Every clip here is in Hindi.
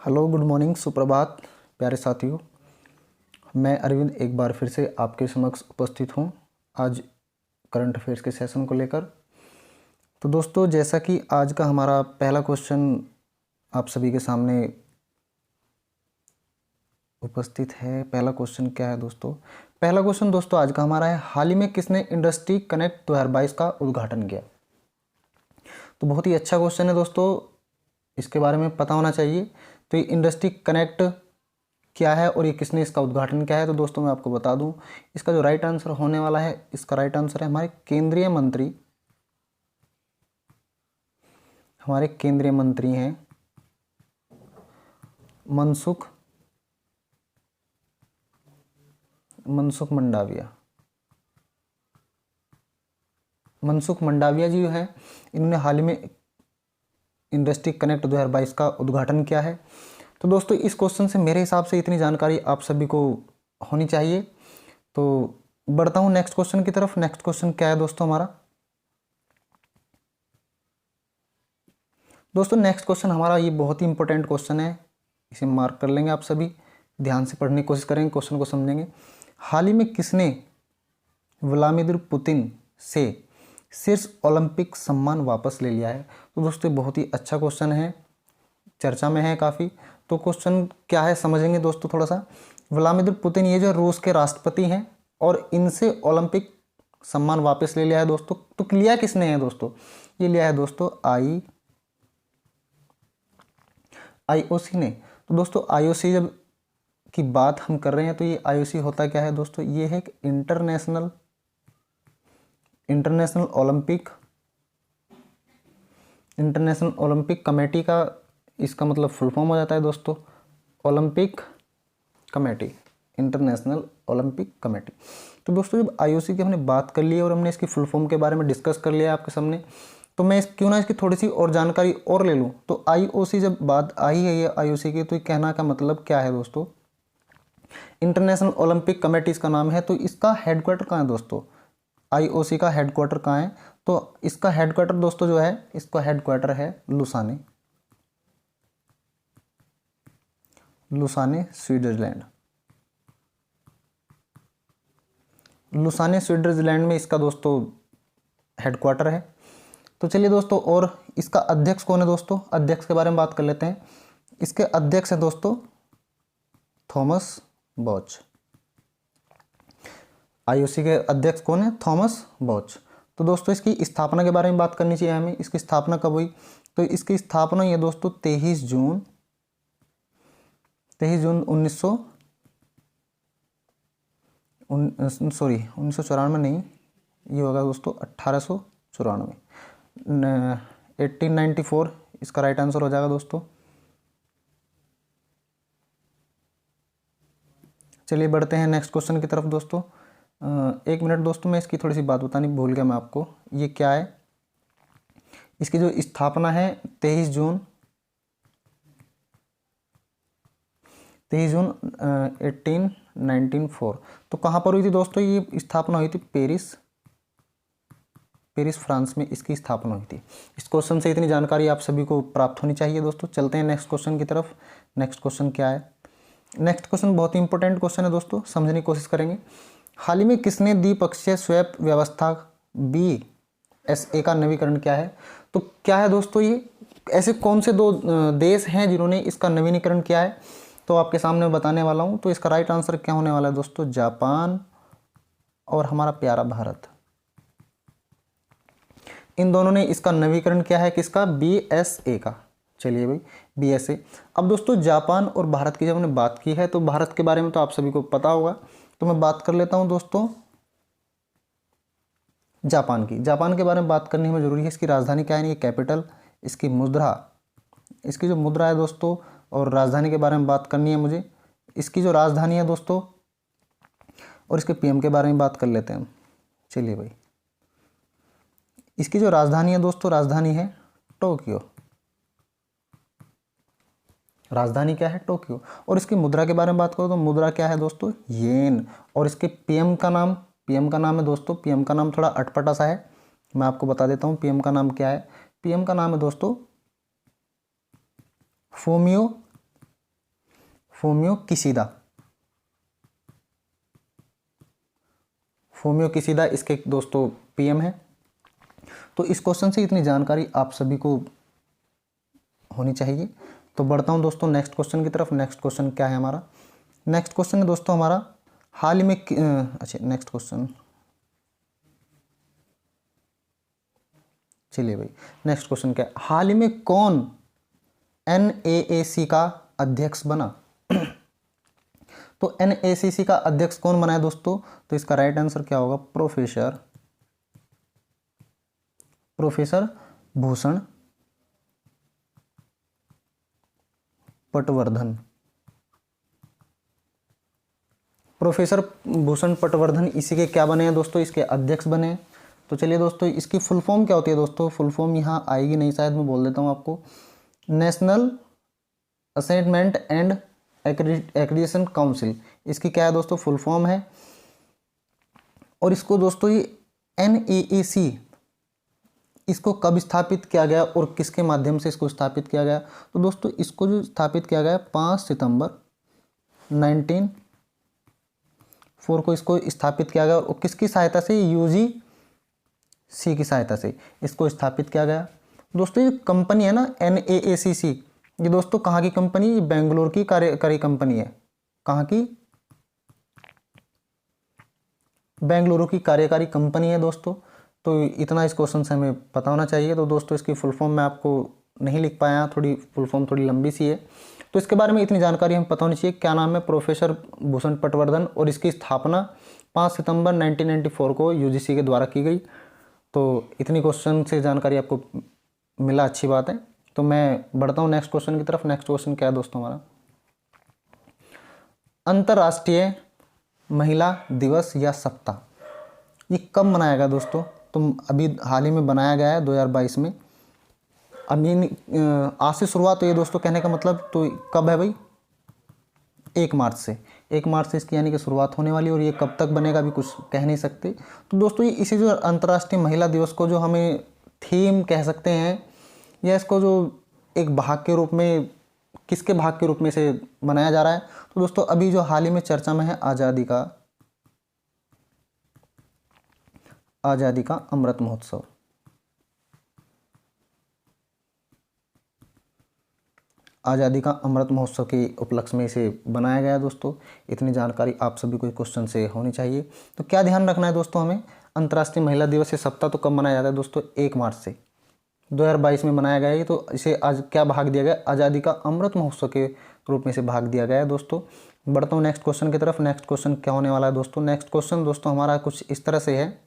हेलो, गुड मॉर्निंग, सुप्रभात प्यारे साथियों। मैं अरविंद एक बार फिर से आपके समक्ष उपस्थित हूँ आज करंट अफेयर्स के सेशन को लेकर। तो दोस्तों, जैसा कि आज का हमारा पहला क्वेश्चन आप सभी के सामने उपस्थित है। पहला क्वेश्चन क्या है दोस्तों? पहला क्वेश्चन दोस्तों आज का हमारा है, हाल ही में किसने इंडस्ट्री कनेक्ट 2022 का उद्घाटन किया? तो बहुत ही अच्छा क्वेश्चन है दोस्तों, इसके बारे में पता होना चाहिए। तो ये इंडस्ट्री कनेक्ट क्या है और ये किसने इसका उद्घाटन किया है? तो दोस्तों मैं आपको बता दूं, इसका जो राइट आंसर होने वाला है, इसका राइट आंसर है हमारे केंद्रीय मंत्री हैं मनसुख मंडाविया जी हैं। इन्होंने हाल ही में इंडस्ट्री कनेक्ट 2022 का उद्घाटन किया है। तो दोस्तों इस क्वेश्चन से मेरे हिसाब से इतनी जानकारी आप सभी को होनी चाहिए। तो बढ़ता हूँ नेक्स्ट क्वेश्चन की तरफ। नेक्स्ट क्वेश्चन क्या है दोस्तों हमारा? दोस्तों नेक्स्ट क्वेश्चन हमारा ये बहुत ही इंपॉर्टेंट क्वेश्चन है, इसे मार्क कर लेंगे आप सभी, ध्यान से पढ़ने की कोशिश करेंगे, क्वेश्चन को समझेंगे। हाल ही में किसने व्लादिमीर पुतिन से शीर्ष ओलंपिक सम्मान वापस ले लिया है? तो दोस्तों बहुत ही अच्छा क्वेश्चन है, चर्चा में है काफ़ी। तो क्वेश्चन क्या है समझेंगे दोस्तों थोड़ा सा। व्लादिमीर पुतिन ये जो रूस के राष्ट्रपति हैं और इनसे ओलंपिक सम्मान वापस ले लिया है दोस्तों। तो लिया किसने है दोस्तों? ये लिया है दोस्तों आईओसी ने। तो दोस्तों आईओसी जब की बात हम कर रहे हैं तो ये आईओसी होता क्या है दोस्तों? ये है एक इंटरनेशनल ओलंपिक कमेटी का इसका मतलब फुल फॉर्म हो जाता है दोस्तों, Olympic committee, international Olympic committee. तो दोस्तों जब आईओसी की हमने बात कर ली है और हमने इसकी फुल फॉर्म के बारे में डिस्कस कर लिया है आपके सामने, तो मैं क्यों ना इसकी थोड़ी सी और जानकारी और ले लूँ। तो आईओसी जब बात आई है ये आईओसी की, तो ये कहना का मतलब क्या है दोस्तों? इंटरनेशनल ओलंपिक कमेटी इसका नाम है। तो इसका हेडक्वार्टर कहाँ है दोस्तों? आईओसी का हेडक्वार्टर कहाँ है? तो इसका हेडक्वार्टर दोस्तों जो है, इसका हेडक्वार्टर है लुसाने, स्विट्जरलैंड में इसका दोस्तों हेडक्वार्टर है। तो चलिए दोस्तों, और इसका अध्यक्ष कौन है दोस्तों? अध्यक्ष के बारे में बात कर लेते हैं। इसके अध्यक्ष हैं दोस्तों थॉमस बॉच। आईओसी के अध्यक्ष कौन है? थॉमस बॉच। तो दोस्तों इसकी स्थापना के बारे में बात करनी चाहिए हमें। इसकी स्थापना कब हुई? तो इसकी स्थापना ये दोस्तों 23 जून 1994 नहीं, ये होगा दोस्तों 1894, 1894 इसका राइट आंसर हो जाएगा दोस्तों। चलिए बढ़ते हैं नेक्स्ट क्वेश्चन की तरफ दोस्तों। एक मिनट दोस्तों, मैं इसकी थोड़ी सी बात बतानी भूल गया मैं आपको। ये क्या है? इसकी जो स्थापना है 23 जून 1894। तो कहाँ पर हुई थी दोस्तों? ये स्थापना हुई थी पेरिस, फ्रांस में इसकी स्थापना हुई थी। इस क्वेश्चन से इतनी जानकारी आप सभी को प्राप्त होनी चाहिए दोस्तों। चलते हैं नेक्स्ट क्वेश्चन की तरफ। नेक्स्ट क्वेश्चन क्या है? नेक्स्ट क्वेश्चन बहुत ही इंपॉर्टेंट क्वेश्चन है दोस्तों, समझने की कोशिश करेंगे। हाल ही में किसने द्विपक्षीय स्वैप व्यवस्था BSA का नवीकरण किया है? तो क्या है दोस्तों ये? ऐसे कौन से दो देश हैं जिन्होंने इसका नवीनीकरण किया है? तो आपके सामने बताने वाला हूँ। तो इसका राइट आंसर क्या होने वाला है दोस्तों? जापान और हमारा प्यारा भारत। इन दोनों ने इसका नवीकरण किया है। किसका? BSA का। चलिए भाई, BSA। अब दोस्तों जापान और भारत की जब हमने बात की है, तो भारत के बारे में तो आप सभी को पता होगा, तो मैं बात कर लेता हूं दोस्तों जापान की। जापान के बारे में बात करनी हमें जरूरी है। इसकी राजधानी क्या है, ये कैपिटल, इसकी मुद्रा, इसकी जो मुद्रा है दोस्तों, और राजधानी के बारे में बात करनी है मुझे। इसकी जो राजधानी है दोस्तों और इसके PM के बारे में बात कर लेते हैं हम। चलिए भाई, इसकी जो राजधानी है दोस्तों, राजधानी है टोक्यो। राजधानी क्या है? टोक्यो। और इसकी मुद्रा के बारे में बात करो तो मुद्रा क्या है दोस्तों? येन। और इसके PM का नाम है दोस्तों, PM का नाम थोड़ा अटपटा सा है, मैं आपको बता देता हूँ PM का नाम क्या है। PM का नाम है दोस्तों Fumio Fumio Kishida. Fumio Kishida इसके दोस्तों पीएम है। तो इस क्वेश्चन से इतनी जानकारी आप सभी को होनी चाहिए। तो बढ़ता हूँ दोस्तों नेक्स्ट क्वेश्चन की तरफ। नेक्स्ट क्वेश्चन क्या है हमारा? नेक्स्ट क्वेश्चन है दोस्तों हमारा हाल ही में अच्छा नेक्स्ट क्वेश्चन, चलिए भाई नेक्स्ट क्वेश्चन क्या है? हाल ही में कौन NAAC का अध्यक्ष बना? तो NACC का अध्यक्ष कौन बना है दोस्तों? तो इसका राइट आंसर क्या होगा? प्रोफेसर भूषण पटवर्धन। प्रोफेसर भूषण पटवर्धन इसी के क्या बने हैं दोस्तों? इसके अध्यक्ष बने हैं। तो चलिए दोस्तों इसकी फुल फॉर्म क्या होती है दोस्तों? फुल फॉर्म यहाँ आएगी नहीं, शायद मैं बोल देता हूँ आपको। National assessment and accreditation council, इसकी क्या है दोस्तों? फुल फॉर्म है। और इसको दोस्तों ये NAAC इसको कब स्थापित किया गया और किसके माध्यम से इसको स्थापित किया गया? तो दोस्तों इसको जो स्थापित किया गया 5 सितंबर 1904 को इसको स्थापित किया गया। और किसकी सहायता से? UGC की सहायता से इसको स्थापित किया गया। दोस्तों ये कंपनी है ना NAACC, ये दोस्तों कहाँ की कंपनी? बेंगलोर की कार्यकारी कंपनी है। कहाँ की? बेंगलुरु की कार्यकारी कंपनी है दोस्तों। तो इतना इस क्वेश्चन से हमें पता होना चाहिए। तो दोस्तों इसकी फुल फॉर्म मैं आपको नहीं लिख पाया, थोड़ी फुल फॉर्म थोड़ी लंबी सी है, तो इसके बारे में इतनी जानकारी हमें पता होनी चाहिए। क्या नाम है? प्रोफेसर भूषण पटवर्धन। और इसकी स्थापना 5 सितंबर 1994 को UGC के द्वारा की गई। तो इतनी क्वेश्चन से जानकारी आपको मिला, अच्छी बात है। तो मैं बढ़ता हूँ नेक्स्ट क्वेश्चन की तरफ। नेक्स्ट क्वेश्चन क्या है दोस्तों हमारा? अंतर्राष्ट्रीय महिला दिवस या सप्ताह ये कब मनाया गया दोस्तों? तो अभी हाल ही में बनाया गया है 2022 में। अभी आज से शुरुआत हुई है दोस्तों, कहने का मतलब। तो कब है भाई? 1 मार्च से। 1 मार्च से इसकी यानी कि शुरुआत होने वाली। और ये कब तक बनेगा अभी कुछ कह नहीं सकते। तो दोस्तों ये इसी जो अंतर्राष्ट्रीय महिला दिवस को जो हमें थीम कह सकते हैं, या इसको जो एक भाग के रूप में, किसके भाग के रूप में से मनाया जा रहा है? तो दोस्तों अभी जो हाल ही में चर्चा में है आज़ादी का अमृत महोत्सव। आज़ादी का अमृत महोत्सव के उपलक्ष्य में इसे बनाया गया है दोस्तों। इतनी जानकारी आप सभी को क्वेश्चन से होनी चाहिए। तो क्या ध्यान रखना है दोस्तों हमें? अंतर्राष्ट्रीय महिला दिवस या सप्ताह तो कब मनाया जाता है दोस्तों? 1 मार्च से 2022 में मनाया गया है। तो इसे आज क्या भाग दिया गया? आज़ादी का अमृत महोत्सव के रूप में इसे भाग दिया गया है दोस्तों। बढ़ता हूँ नेक्स्ट क्वेश्चन की तरफ। नेक्स्ट क्वेश्चन क्या होने वाला है दोस्तों? नेक्स्ट क्वेश्चन दोस्तों हमारा कुछ इस तरह से है।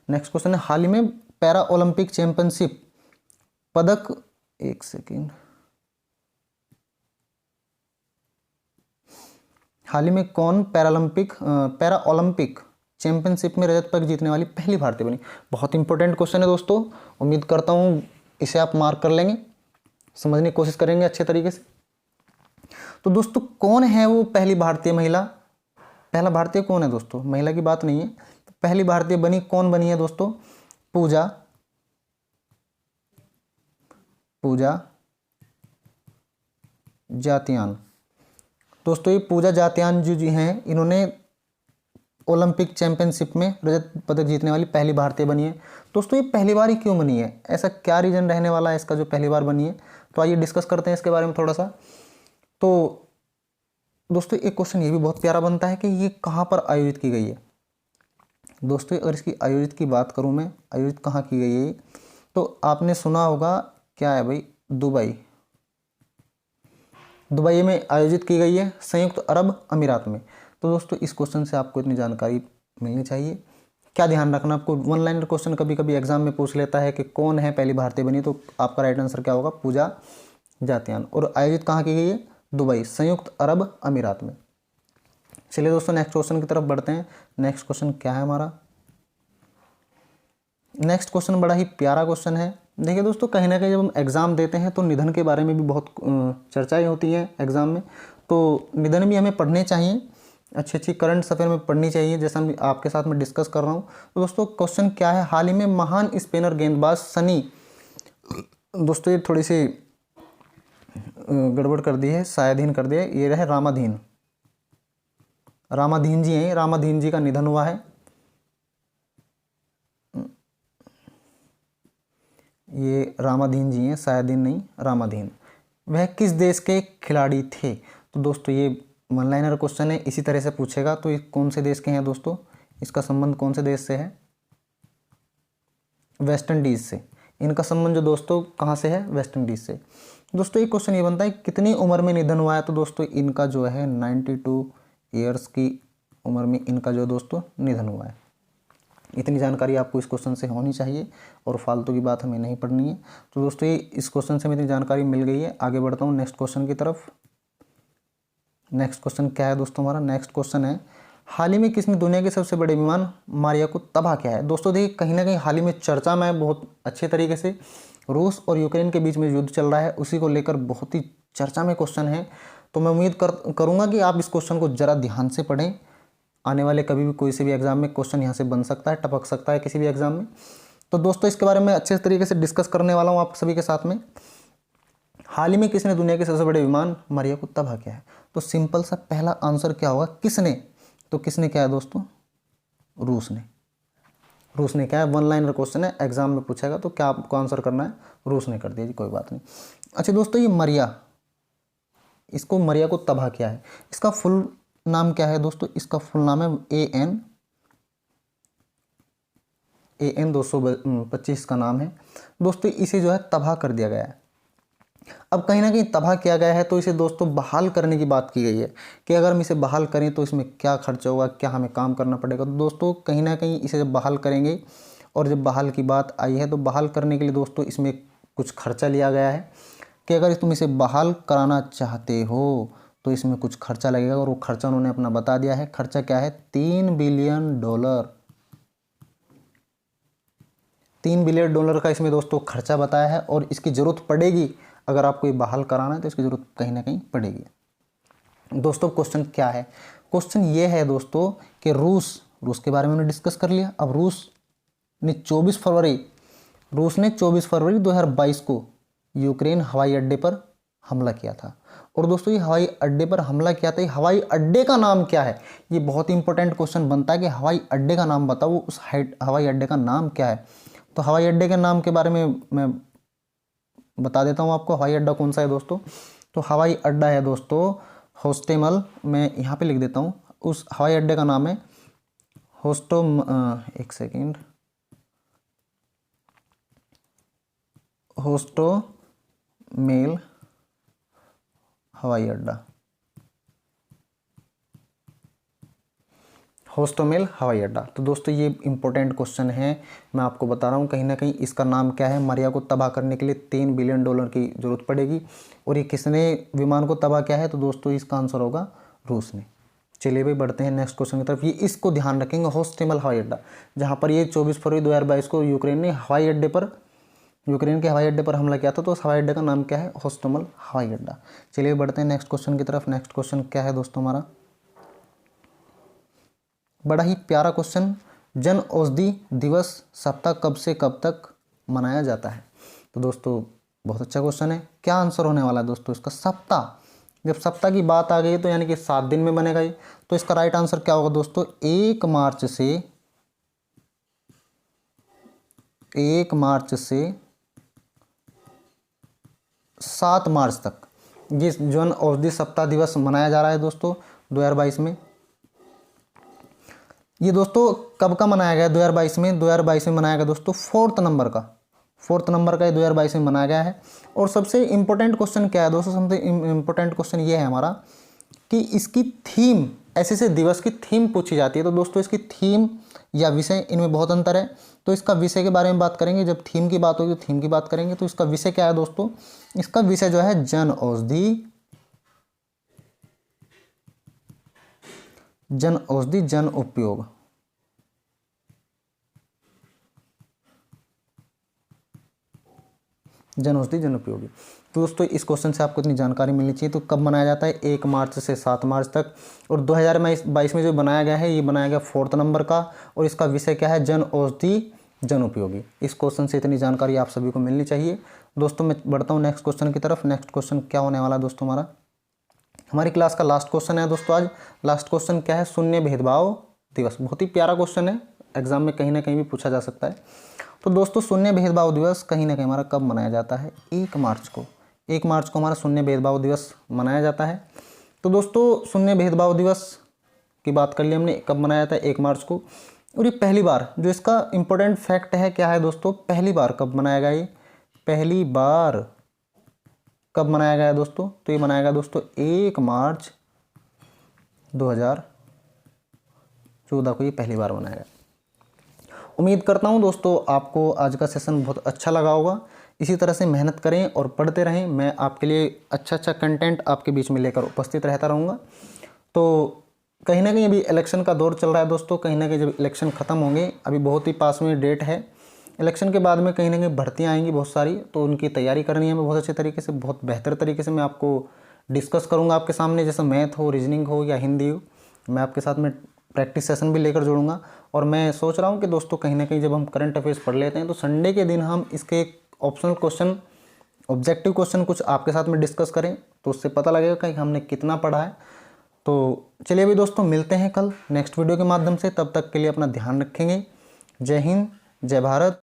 नेक्स्ट क्वेश्चन है हाल ही में पैरा ओलंपिक चैंपियनशिप पदक, एक सेकेंड, हाल ही में कौन पैरा ओलंपिक चैंपियनशिप में रजत पदक जीतने वाली पहली भारतीय बनी? बहुत इंपॉर्टेंट क्वेश्चन है दोस्तों। उम्मीद करता हूँ इसे आप मार्क कर लेंगे, समझने की कोशिश करेंगे अच्छे तरीके से। तो दोस्तों कौन है वो पहली भारतीय महिला? पहला भारतीय कौन है दोस्तों? महिला की बात नहीं है। पहली भारतीय बनी कौन बनी है दोस्तों? पूजा जातियान। दोस्तों ये पूजा जातियान जी हैं, इन्होंने ओलंपिक चैंपियनशिप में रजत पदक जीतने वाली पहली भारतीय बनी है। दोस्तों ये पहली बार ही क्यों बनी है? ऐसा क्या रीज़न रहने वाला है इसका जो पहली बार बनी है? तो आइए डिस्कस करते हैं इसके बारे में थोड़ा सा। तो दोस्तों एक क्वेश्चन ये भी बहुत प्यारा बनता है कि ये कहाँ पर आयोजित की गई है? दोस्तों अगर इसकी आयोजित की बात करूँ मैं, आयोजित कहाँ की गई है, तो आपने सुना होगा, क्या है भाई? दुबई में आयोजित की गई है, संयुक्त अरब अमीरात में। तो दोस्तों इस क्वेश्चन से आपको इतनी जानकारी मिलनी चाहिए। क्या ध्यान रखना आपको? 1 लाइनर क्वेश्चन कभी कभी एग्जाम में पूछ लेता है कि कौन है पहली भारतीय बनी, तो आपका राइट आंसर क्या होगा? पूजा जातियान। और आयोजित कहाँ की गई है? दुबई, संयुक्त अरब अमीरात में। चलिए दोस्तों नेक्स्ट क्वेश्चन की तरफ बढ़ते हैं। नेक्स्ट क्वेश्चन क्या है हमारा? नेक्स्ट क्वेश्चन बड़ा ही प्यारा क्वेश्चन है। देखिए दोस्तों कहीं ना कहीं जब हम एग्ज़ाम देते हैं तो निधन के बारे में भी बहुत चर्चाएं होती हैं एग्ज़ाम में। तो निधन भी हमें पढ़ने चाहिए, अच्छी करंट अफेयर में पढ़नी चाहिए, जैसा मैं आपके साथ में डिस्कस कर रहा हूँ। तो दोस्तों क्वेश्चन क्या है? हाल ही में महान स्पिनर गेंदबाज सनी, दोस्तों ये थोड़ी सी गड़बड़ कर दी है, सायाधीन कर दिया है, ये रहे रामाधीन। रामाधीन जी हैं, रामाधीन जी का निधन हुआ है। ये रामाधीन जी हैं, सायाधीन नहीं, रामाधीन। वह किस देश के खिलाड़ी थे? तो दोस्तों ये वन लाइनर क्वेश्चन है, इसी तरह से पूछेगा। तो ये कौन से देश के हैं दोस्तों? इसका संबंध कौन से देश से है? वेस्ट इंडीज़ से। इनका संबंध जो दोस्तों कहाँ से है? वेस्ट इंडीज़ से। दोस्तों एक क्वेश्चन ये बनता है कितनी उम्र में निधन हुआ है? तो दोस्तों इनका जो है 92 ईयर्स की उम्र में इनका जो दोस्तों निधन हुआ है। इतनी जानकारी आपको इस क्वेश्चन से होनी चाहिए और फालतू की बात हमें नहीं पढ़नी है। तो दोस्तों ये इस क्वेश्चन से हमें इतनी जानकारी मिल गई है। आगे बढ़ता हूँ नेक्स्ट क्वेश्चन की तरफ। नेक्स्ट क्वेश्चन क्या है दोस्तों? हमारा नेक्स्ट क्वेश्चन है, हाल ही में किसने दुनिया के सबसे बड़े विमान मारिया को तबाह किया है? दोस्तों देखिए कहीं ना कहीं हाल ही में चर्चा में बहुत अच्छे तरीके से रूस और यूक्रेन के बीच में युद्ध चल रहा है, उसी को लेकर बहुत ही चर्चा में क्वेश्चन है। तो मैं उम्मीद करूँगा कि आप इस क्वेश्चन को ज़रा ध्यान से पढ़ें। आने वाले कभी भी कोई से भी एग्जाम में क्वेश्चन यहाँ से बन सकता है, टपक सकता है किसी भी एग्जाम में। तो दोस्तों इसके बारे में अच्छे तरीके से डिस्कस करने वाला हूँ आप सभी के साथ में। हाल ही में किसने दुनिया के सबसे बड़े विमान मारिया को तबाह किया है? तो सिंपल सा पहला आंसर क्या होगा? किसने? तो किसने क्या है दोस्तों? रूस ने। रूस ने क्या है? वन लाइनर क्वेश्चन है, एग्जाम में पूछेगा तो क्या आपको आंसर करना है? रूस ने कर दिया जी, कोई बात नहीं। अच्छा दोस्तों ये मारिया, इसको मारिया को तबाह किया है, इसका फुल नाम क्या है दोस्तों? इसका फुल नाम है AN 225 का नाम है दोस्तों। इसे जो है तबाह कर दिया गया है। अब कहीं ना कहीं तबाह किया गया है तो इसे दोस्तों बहाल करने की बात की गई है कि अगर हम इसे बहाल करें तो इसमें क्या खर्चा होगा, क्या हमें काम करना पड़ेगा। तो दोस्तों कहीं ना कहीं इसे जब बहाल करेंगे, और जब बहाल की बात आई है तो बहाल करने के लिए दोस्तों इसमें कुछ खर्चा लिया गया है कि अगर तुम इसे बहाल कराना चाहते हो तो इसमें कुछ खर्चा लगेगा, और वो खर्चा उन्होंने अपना बता दिया है। खर्चा क्या है? $3 बिलियन। $3 बिलियन का इसमें दोस्तों खर्चा बताया है, और इसकी ज़रूरत पड़ेगी। अगर आपको ये बहाल कराना है तो इसकी ज़रूरत कहीं ना कहीं पड़ेगी। दोस्तों क्वेश्चन क्या है? क्वेश्चन ये है दोस्तों कि रूस के बारे में हमने डिस्कस कर लिया। अब रूस ने 24 फरवरी 2022 को यूक्रेन हवाई अड्डे पर हमला किया था। और दोस्तों ये हवाई अड्डे पर हमला किया था, हवाई अड्डे का नाम क्या है? ये बहुत ही इंपॉर्टेंट क्वेश्चन बनता है कि हवाई अड्डे का नाम बताओ, उस हवाई अड्डे का नाम क्या है? तो हवाई अड्डे के नाम के बारे में मैं बता देता हूँ आपको। हवाई अड्डा कौन सा है दोस्तों? तो हवाई अड्डा है दोस्तों होस्टेमल। मैं यहाँ पे लिख देता हूँ। उस हवाई अड्डे का नाम है होस्टोमेल हवाई अड्डा। होस्टोमेल हवाई अड्डा। तो दोस्तों ये इंपॉर्टेंट क्वेश्चन है, मैं आपको बता रहा हूँ। कहीं ना कहीं इसका नाम क्या है? मारिया को तबाह करने के लिए $3 बिलियन की ज़रूरत पड़ेगी। और ये किसने विमान को तबाह किया है? तो दोस्तों इसका आंसर होगा रूस ने। चलिए भाई बढ़ते हैं नेक्स्ट क्वेश्चन की तरफ। ये इसको ध्यान रखेंगे, होस्टोमेल हवाई अड्डा, जहाँ पर ये 24 फरवरी 2022 को यूक्रेन के हवाई अड्डे पर हमला किया था। तो उस हवाई अड्डे का नाम क्या है? होस्टोमेल हवाई अड्डा। चलिए बढ़ते हैं नेक्स्ट क्वेश्चन की तरफ। नेक्स्ट क्वेश्चन क्या है दोस्तों हमारा? बड़ा ही प्यारा क्वेश्चन, जन औषधि दिवस सप्ताह कब से कब तक मनाया जाता है? तो दोस्तों बहुत अच्छा क्वेश्चन है। क्या आंसर होने वाला है दोस्तों इसका? सप्ताह। जब सप्ताह की बात आ गई तो यानी कि 7 दिन में बनेगा ये। तो इसका राइट आंसर क्या होगा दोस्तों? 1 मार्च से 7 मार्च तक ये जन औषधि सप्ताह दिवस मनाया जा रहा है दोस्तों 2022 में। ये दोस्तों कब का मनाया गया? 2022 में मनाया गया दोस्तों 4 नंबर का ये 2022 में मनाया गया है। और सबसे इम्पोर्टेंट क्वेश्चन क्या है दोस्तों? सबसे इम्पोर्टेंट क्वेश्चन ये है हमारा कि इसकी थीम, ऐसे दिवस की थीम पूछी जाती है। तो दोस्तों इसकी थीम या विषय, इनमें बहुत अंतर है। तो इसका विषय के बारे में बात करेंगे, जब थीम की बात होगी तो थीम की बात करेंगे। तो इसका विषय क्या है दोस्तों? इसका विषय जो है जन औषधि जन उपयोग। जन औषधि जन उपयोगी। तो दोस्तों इस क्वेश्चन से आपको इतनी जानकारी मिलनी चाहिए। तो कब मनाया जाता है? 1 मार्च से 7 मार्च तक। और 2022 में जो बनाया गया है, ये बनाया गया 4 नंबर का। और इसका विषय क्या है? जन औषधि जन उपयोगी। इस क्वेश्चन से इतनी जानकारी आप सभी को मिलनी चाहिए। दोस्तों मैं बढ़ता हूँ नेक्स्ट क्वेश्चन की तरफ। नेक्स्ट क्वेश्चन क्या होने वाला है दोस्तों, हमारी क्लास का लास्ट क्वेश्चन है दोस्तों आज। लास्ट क्वेश्चन क्या है, शून्य भेदभाव दिवस। बहुत ही प्यारा क्वेश्चन है, एग्जाम में कहीं ना कहीं भी पूछा जा सकता है। तो दोस्तों शून्य भेदभाव दिवस कहीं ना कहीं हमारा कब मनाया जाता है, 1 मार्च को। 1 मार्च को हमारा शून्य भेदभाव दिवस मनाया जाता है। तो दोस्तों शून्य भेदभाव दिवस की बात कर ली हमने, कब मनाया जाता है, 1 मार्च को। और ये पहली बार, जो इसका इम्पोर्टेंट फैक्ट है क्या है दोस्तों, पहली बार कब मनाया गया, ये पहली बार कब मनाया गया है दोस्तों, तो ये मनाया गया दोस्तों 1 मार्च 2014 को ये पहली बार मनाया गया। उम्मीद करता हूँ दोस्तों आपको आज का सेशन बहुत अच्छा लगा होगा। इसी तरह से मेहनत करें और पढ़ते रहें। मैं आपके लिए अच्छा कंटेंट आपके बीच में लेकर उपस्थित रहता रहूँगा। तो कहीं ना कहीं अभी इलेक्शन का दौर चल रहा है दोस्तों, कहीं ना कहीं जब इलेक्शन ख़त्म होंगे, अभी बहुत ही पास में डेट है, इलेक्शन के बाद में कहीं ना कहीं भर्तियाँ आएंगी बहुत सारी, तो उनकी तैयारी करनी है। मैं बहुत अच्छे तरीके से, बहुत बेहतर तरीके से मैं आपको डिस्कस करूँगा आपके सामने, जैसे मैथ हो, रीजनिंग हो या हिंदी हो, मैं आपके साथ में प्रैक्टिस सेशन भी लेकर जोड़ूंगा। और मैं सोच रहा हूँ कि दोस्तों कहीं ना कहीं जब हम करंट अफेयर्स पढ़ लेते हैं तो संडे के दिन हम इसके एक ऑप्शनल क्वेश्चन, ऑब्जेक्टिव क्वेश्चन कुछ आपके साथ में डिस्कस करें, तो उससे पता लगेगा कि हमने कितना पढ़ा है। तो चलिए अभी दोस्तों मिलते हैं कल नेक्स्ट वीडियो के माध्यम से। तब तक के लिए अपना ध्यान रखेंगे। जय हिंद, जय भारत।